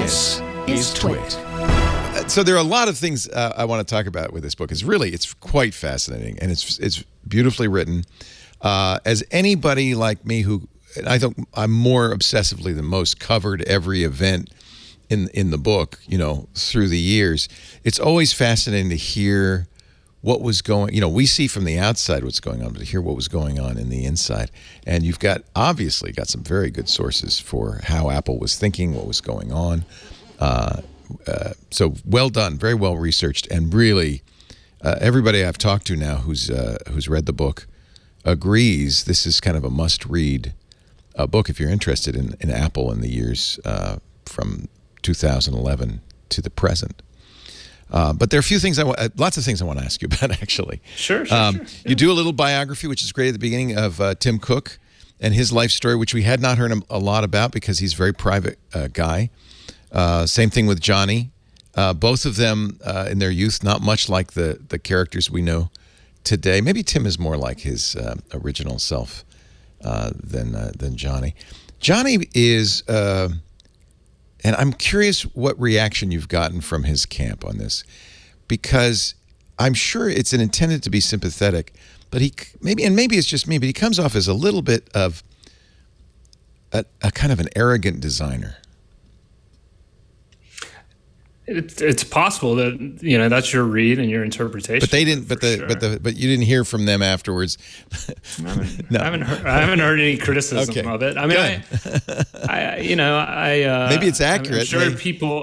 This is TWiT. So there are a lot of things I want to talk about with this book. It's quite fascinating, and it's beautifully written. As anybody like me who, I think I'm more obsessively than most, covered every event in the book, through the years, it's always fascinating to hear what was going, we see from the outside what's going on, but to hear what was going on in the inside. And you've obviously got some very good sources for how Apple was thinking, what was going on. So well done, very well researched, and really everybody I've talked to now who's read the book agrees this is kind of a must-read book if you're interested in Apple in the years from 2011 to the present. But there are a few things lots of things I want to ask you about, actually. Sure. You do a little biography, which is great at the beginning, of Tim Cook and his life story, which we had not heard a lot about because he's a very private guy. Same thing with Jony. Both of them in their youth, not much like the characters we know today. Maybe Tim is more like his original self than Jony. Jony is... and I'm curious what reaction you've gotten from his camp on this, because I'm sure it's intended to be sympathetic, but maybe it's just me, but he comes off as a little bit of a kind of an arrogant designer. It's possible that that's your read and your interpretation. But they didn't. But you didn't hear from them afterwards. No. I haven't heard any criticism of it. I mean, maybe it's accurate.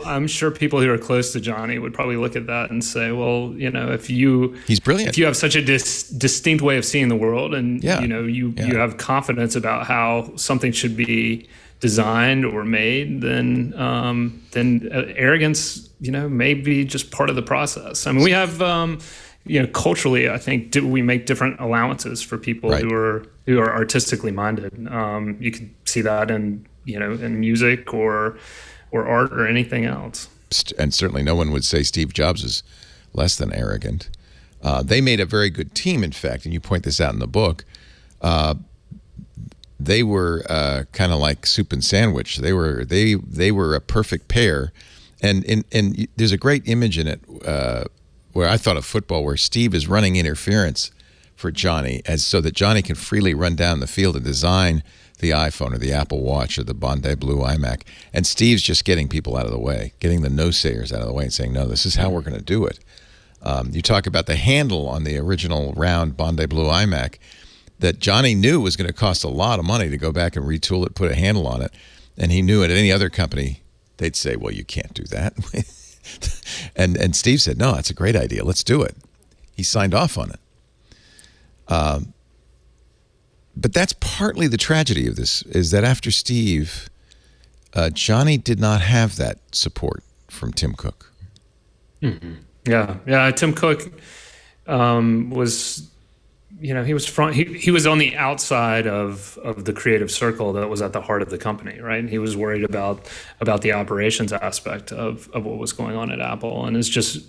I'm sure people who are close to Jony would probably look at that and say, well, he's brilliant. If you have such a distinct way of seeing the world, and you have confidence about how something should be designed or made, then arrogance, may be just part of the process. I mean, we have, culturally, I think, we make different allowances for people who are artistically minded. You could see that in music or art or anything else. And certainly, no one would say Steve Jobs is less than arrogant. They made a very good team, in fact, and you point this out in the book. They were kind of like soup and sandwich. They were a perfect pair, and there's a great image in it where I thought of football, where Steve is running interference for Jony, so that Jony can freely run down the field and design the iPhone or the Apple Watch or the Bondi Blue iMac, and Steve's just getting people out of the way, getting the no-sayers out of the way, and saying, no, this is how we're going to do it. You talk about the handle on the original round Bondi Blue iMac that Jony knew was going to cost a lot of money to go back and retool it, put a handle on it. And he knew at any other company, they'd say, well, you can't do that. and Steve said, no, that's a great idea. Let's do it. He signed off on it. But that's partly the tragedy of this, is that after Steve, Jony did not have that support from Tim Cook. Mm-hmm. Yeah. Tim Cook was... he was he was on the outside of the creative circle that was at the heart of the company, right? And he was worried about the operations aspect of what was going on at Apple, and it's just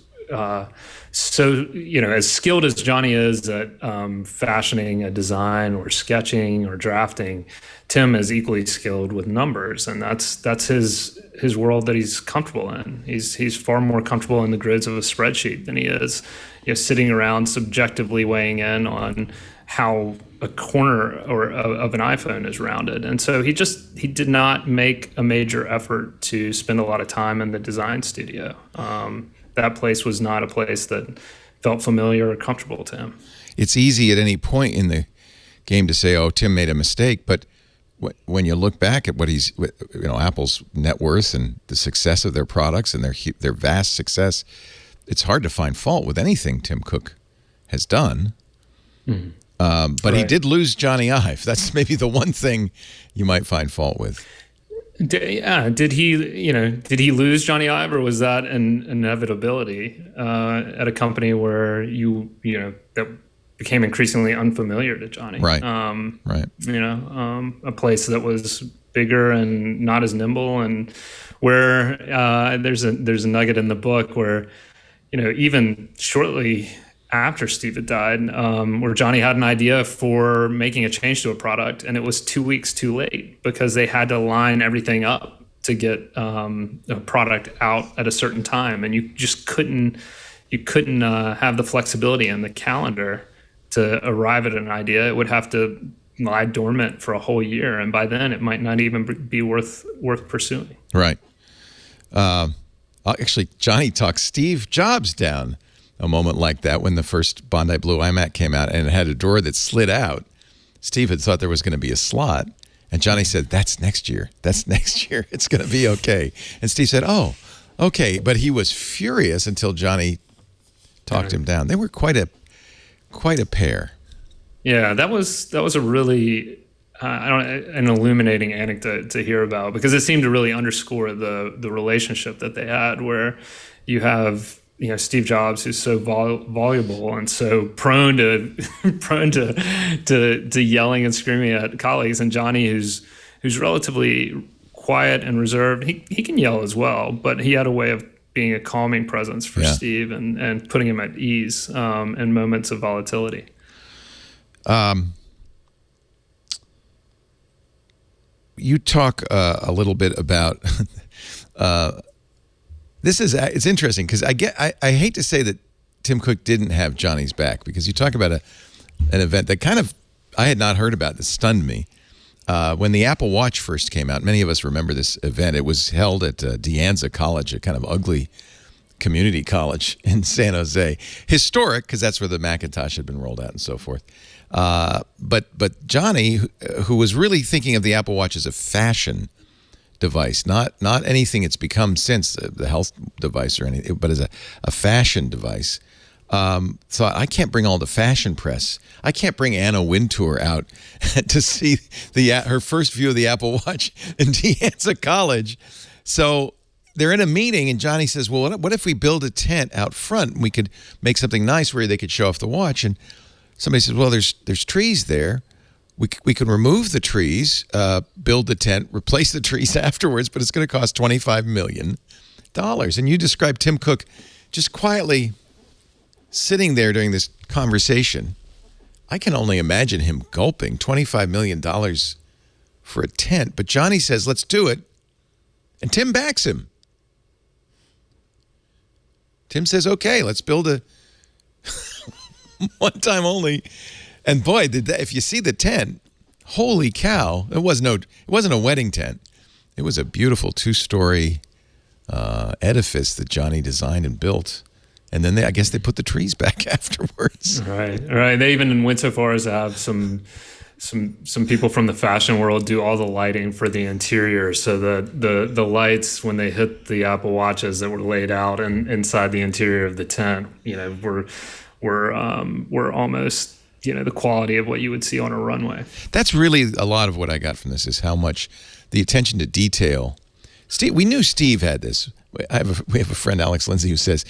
so as skilled as Jony is at fashioning a design or sketching or drafting, Tim is equally skilled with numbers, and that's his world that he's comfortable in. He's far more comfortable in the grids of a spreadsheet than he is sitting around subjectively weighing in on how a corner of an iPhone is rounded. And so he did not make a major effort to spend a lot of time in the design studio. That place was not a place that felt familiar or comfortable to him. It's easy at any point in the game to say, oh, Tim made a mistake, but when you look back at what Apple's net worth and the success of their products and their vast success, it's hard to find fault with anything Tim Cook has done. Mm-hmm. But he did lose Jony Ive. That's maybe the one thing you might find fault with. Did he lose Jony Ive, or was that an inevitability at a company where that became increasingly unfamiliar to Jony? Right. A place that was bigger and not as nimble, and where there's a nugget in the book where even shortly after Steve had died, where Jony had an idea for making a change to a product, and it was 2 weeks too late because they had to line everything up to get a product out at a certain time, and you just couldn't have the flexibility in the calendar to arrive at an idea. It would have to lie dormant for a whole year, and by then it might not even be worth pursuing. Right. Actually, Jony talked Steve Jobs down a moment like that when the first Bondi Blue iMac came out, and it had a drawer that slid out. Steve had thought there was going to be a slot, and Jony said, "That's next year. That's next year. It's going to be okay." And Steve said, "Oh, okay." But he was furious until Jony talked him down. They were quite a pair. Yeah, that was a really an illuminating anecdote to hear about, because it seemed to really underscore the relationship that they had, where you have Steve Jobs, who's so voluble and so prone to yelling and screaming at colleagues, and Jony, who's relatively quiet and reserved. He can yell as well, but he had a way of being a calming presence for Steve and putting him at ease in moments of volatility. You talk a little bit about it's interesting, because I hate to say that Tim Cook didn't have Jony's back, because you talk about an event that kind of I had not heard about, that stunned me. When the Apple Watch first came out, many of us remember this event. It was held at De Anza College, a kind of ugly community college in San Jose. Historic, because that's where the Macintosh had been rolled out and so forth. But Jony, who was really thinking of the Apple Watch as a fashion device, not anything it's become since, the health device or anything, but as a fashion device, thought, I can't bring all the fashion press. I can't bring Anna Wintour out to see her first view of the Apple Watch in De Anza College. So they're in a meeting, and Jony says, well, what if we build a tent out front, and we could make something nice where they could show off the watch? And somebody says, well, there's trees there. We can remove the trees, build the tent, replace the trees afterwards, but it's going to cost $25 million. And you described Tim Cook just quietly sitting there during this conversation. I can only imagine him gulping $25 million for a tent. But Jony says, let's do it. And Tim backs him. Tim says, okay, let's build a one time only. And boy, if you see the tent, holy cow, it wasn't a wedding tent. It was a beautiful 2-story edifice that Jony designed and built. And then I guess they put the trees back afterwards. Right. They even went so far as to have some people from the fashion world do all the lighting for the interior, so the lights, when they hit the Apple Watches that were laid out inside the interior of the tent, were almost the quality of what you would see on a runway. That's really a lot of what I got from this, is how much the attention to detail. We knew Steve had this. We have a friend, Alex Lindsay, who says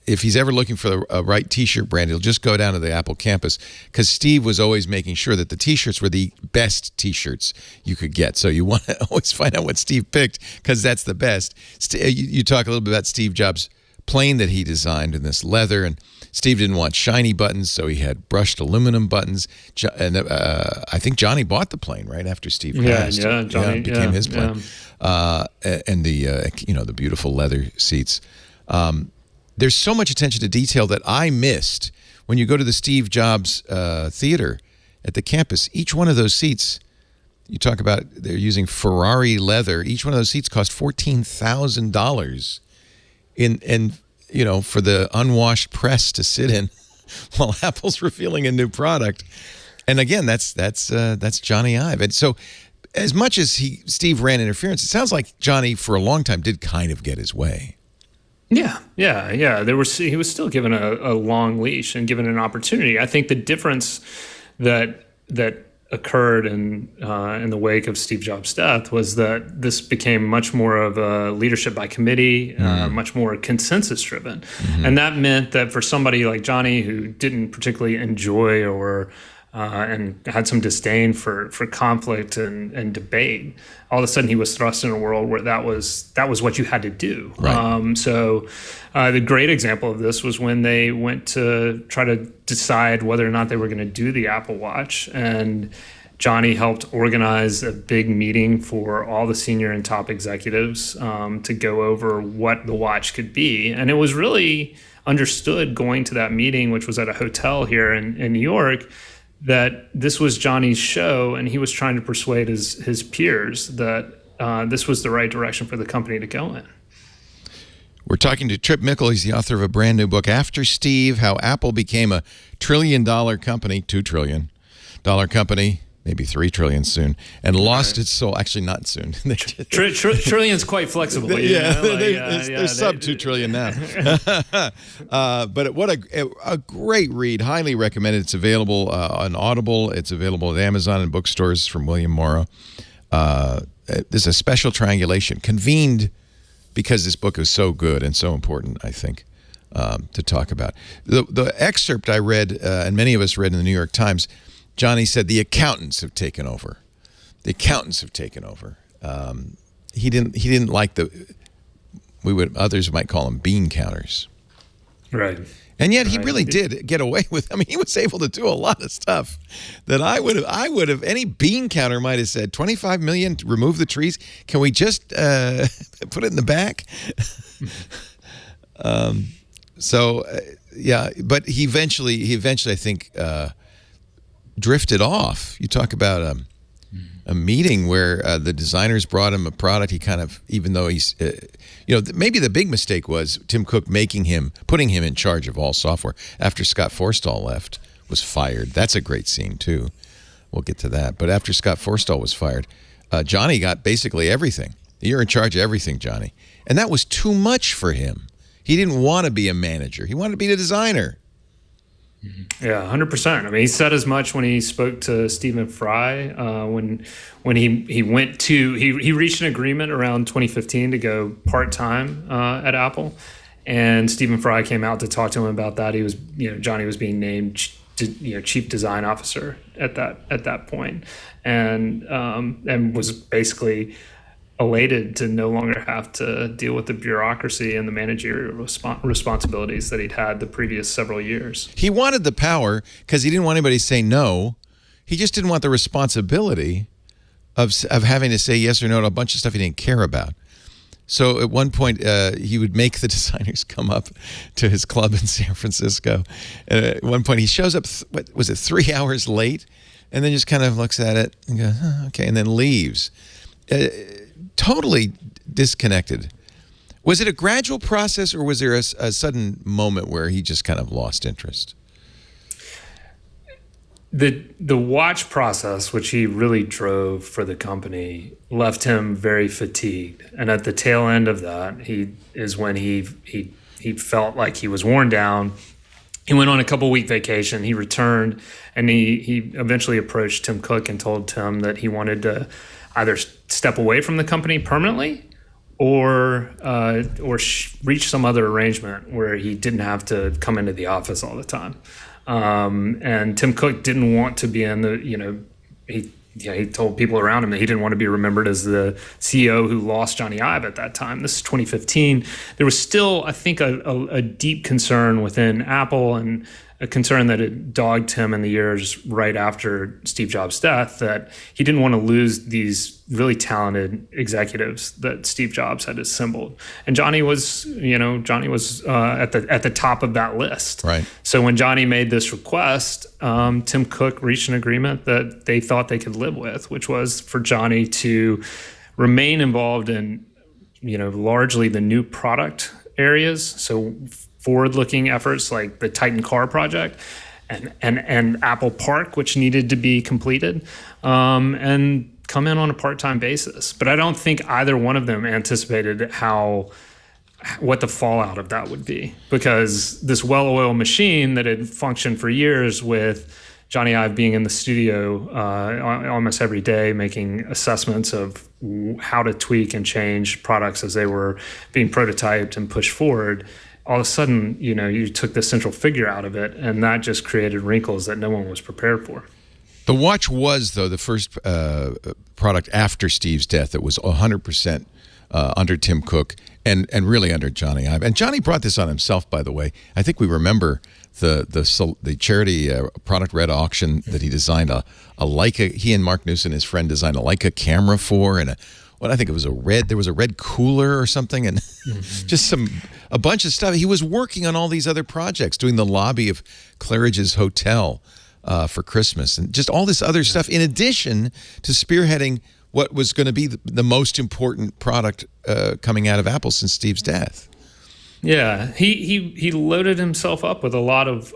if he's ever looking for a right T-shirt brand, he'll just go down to the Apple campus, because Steve was always making sure that the T-shirts were the best T-shirts you could get. So you want to always find out what Steve picked, because that's the best. You talk a little bit about Steve Jobs' plane that he designed in this leather, and Steve didn't want shiny buttons, so he had brushed aluminum buttons. And I think Jony bought the plane right after Steve passed. Jony it became his plane. And the beautiful leather seats. There's so much attention to detail that I missed when you go to the Steve Jobs Theater at the campus. Each one of those seats, you talk about they're using Ferrari leather. Each one of those seats cost $14,000 for the unwashed press to sit in while Apple's revealing a new product. And again, that's Jony Ive. And so, as much as Steve ran interference, it sounds like Jony for a long time did kind of get his way. Yeah. He was still given a long leash and given an opportunity. I think the difference that occurred in the wake of Steve Jobs' death was that this became much more of a leadership by committee, much more consensus driven. Mm-hmm. And that meant that for somebody like Jony, who didn't particularly enjoy or and had some disdain for conflict and debate, all of a sudden he was thrust in a world where that was what you had to do. Right. So the great example of this was when they went to try to decide whether or not they were going to do the Apple Watch, and Jony helped organize a big meeting for all the senior and top executives to go over what the watch could be. And it was really understood going to that meeting, which was at a hotel here in New York, that this was Jony's show, and he was trying to persuade his peers that this was the right direction for the company to go in. We're talking to Tripp Mickle. He's the author of a brand new book, After Steve, How Apple Became a $1 trillion company, $2 trillion company, maybe $3 trillion soon, and lost its soul. Actually, not soon. Trillion's quite flexible. They're sub $2 trillion now. But what a great read. Highly recommended. It's available on Audible. It's available at Amazon and bookstores from William Morrow. There's a special triangulation convened because this book is so good and so important, I think, to talk about. The excerpt I read, and many of us read in the New York Times, Jony said the accountants have taken over. The accountants have taken over. He didn't like others might call them bean counters. Right. And yet he really did get away with. I mean, he was able to do a lot of stuff that I would have. Any bean counter might have said, 25 million to remove the trees. Can we just put it in the back? Yeah. But he eventually, I think, drifted off. You talk about a meeting where the designers brought him a product. He kind of, even though he's, maybe the big mistake was Tim Cook putting him in charge of all software after Scott Forstall left, was fired. That's a great scene too. We'll get to that. But after Scott Forstall was fired, Jony got basically everything. You're in charge of everything, Jony. And that was too much for him. He didn't want to be a manager. He wanted to be the designer. Yeah, 100%. I mean, he said as much when he spoke to Stephen Fry when he went to he reached an agreement around 2015 to go part-time at Apple, and Stephen Fry came out to talk to him about that. He was, Jony was being named chief design officer at that point, and was basically elated to no longer have to deal with the bureaucracy and the managerial responsibilities that he'd had the previous several years. He wanted the power because he didn't want anybody to say no. He just didn't want the responsibility of having to say yes or no to a bunch of stuff he didn't care about. So at one point, he would make the designers come up to his club in San Francisco. And at one point, he shows up, 3 hours late? And then just kind of looks at it and goes, okay, and then leaves. Totally disconnected. Was it a gradual process, or was there a sudden moment where he just kind of lost interest? The watch process, which he really drove for the company, left him very fatigued. And at the tail end of that, he felt like he was worn down. He went on a couple-week vacation. He returned, and he eventually approached Tim Cook and told Tim that he wanted to either step away from the company permanently or reach some other arrangement where he didn't have to come into the office all the time. And Tim Cook didn't want to be in he told people around him that he didn't want to be remembered as the CEO who lost Jony Ive at that time. This is 2015. There was still, I think, a deep concern within Apple, and a concern that had dogged him in the years right after Steve Jobs' death, that he didn't want to lose these really talented executives that Steve Jobs had assembled. And Jony was at the top of that list. Right. So when Jony made this request, Tim Cook reached an agreement that they thought they could live with, which was for Jony to remain involved in, largely the new product areas. So forward-looking efforts like the Titan car project and Apple Park, which needed to be completed, and come in on a part-time basis. But I don't think either one of them anticipated what the fallout of that would be, because this well-oiled machine that had functioned for years with Jony Ive being in the studio almost every day, making assessments of how to tweak and change products as they were being prototyped and pushed forward, all of a sudden, you took the central figure out of it, and that just created wrinkles that no one was prepared for. The watch was, though, the first product after Steve's death that was 100% under Tim Cook and really under Jony Ive. And Johnny brought this on himself, by the way. I think we remember the charity product red auction that he designed a Leica. He and Mark Newson, his friend, designed a Leica camera for, and I think it was there was a red cooler or something, and just a bunch of stuff. He was working on all these other projects, doing the lobby of Claridge's hotel for Christmas, and just all this other stuff, in addition to spearheading what was going to be the most important product coming out of Apple since Steve's death. Yeah, he loaded himself up with a lot of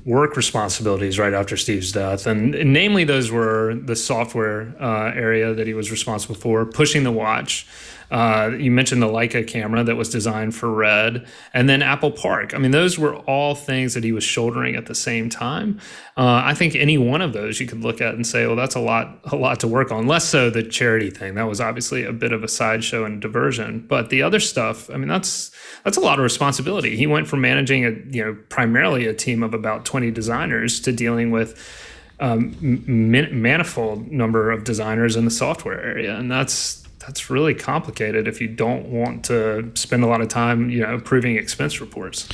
work responsibilities right after Steve's death, and namely those were the software area that he was responsible for, pushing the watch. You mentioned the Leica camera that was designed for Red, and then Apple Park. I mean, those were all things that he was shouldering at the same time. I think any one of those you could look at and say, well, that's a lot to work on. Less so the charity thing. That was obviously a bit of a sideshow and diversion. But the other stuff, I mean, that's a lot of responsibility. He went from managing primarily a team of about 20 designers to dealing with manifold number of designers in the software area, and that's really complicated if you don't want to spend a lot of time, approving expense reports.